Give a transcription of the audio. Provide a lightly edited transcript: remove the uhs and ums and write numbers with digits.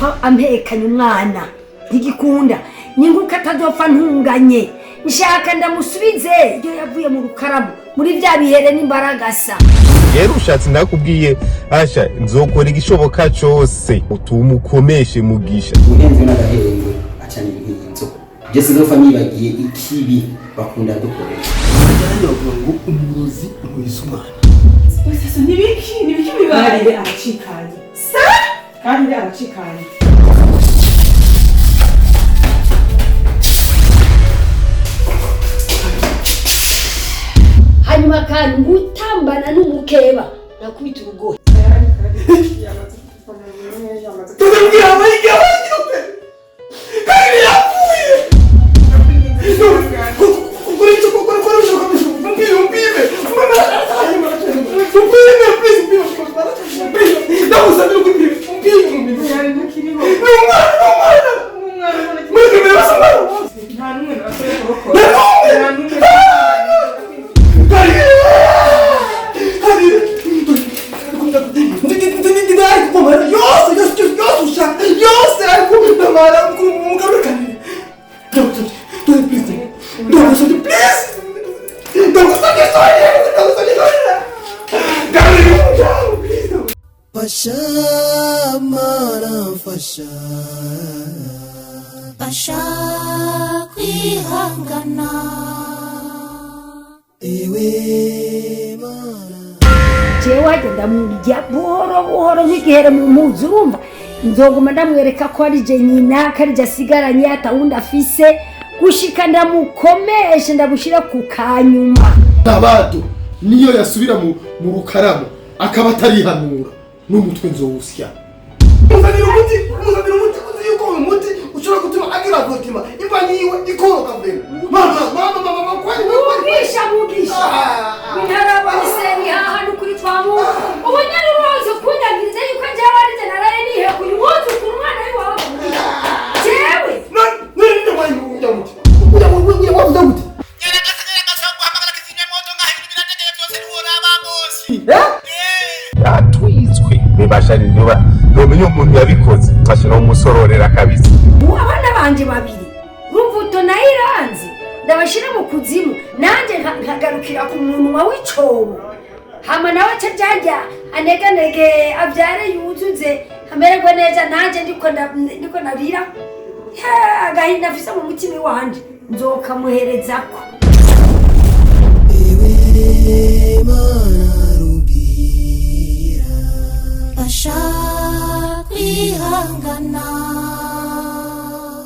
azopfa ampekanye umwana ntigikunda ninguka atazopfa ntunganye nshaka ndamusubize iyo yavuye mu rukaramu muri bya bihere n'imbaragasa rero ushatse ndakubwiye asha nzokora igishoboka cyose utumukomeshe mugisha uhenze n'agahenze acana ibintu byose nzofa nibagiye ikibi bakunda dukoresha kandi bavuga ngo umurozi nkuriza umwana sasa nibiki bibaye aracikanye sa kandi aracikanye hanyuma kandi ngutambana n'umukeba nakubita urugohe tuzabwira abayigaho kandi yapfuye Fasha kwihangana ewe mana jewe agenda murya buhoro nk'igihere mu muzi urumva nzoguma ndamwereka ko ari je nyina ko ari je asigaranye atawundi afise gushika ndamukomeshe ndabushira ku kanyuma nabado niyo yasubira mu rukaramu akaba atarihanura n'umutwe nzowusya muzanira umuti uzi yuko uyu muti ushobora gutuma agira gutuma imbanyi yiwe ikoroka mbere mama kwani mugisha binarabaniseni haha n'ukuri twamu ubunyari uroze kundagiriza yuko njyewe ari je naraye nihekuye umunsi ukura umwana w'iwawe jewe none wayi ujya muti wavuze gute yatwitswe bibasha niba nomenya umuntu yabikoze ashira umusororera kabisa abana banje babiri ruvuto na iranzi ndabashira mu kuzimu nanje nkagarukira ku muntu wa wicobo hama nawe cajya aneganege avyare yuzuze amererwe neza nanje ndiko narira agahinda afise mu mutima wanje nzokamuherezako ewe mana rugira Fasha kwihangana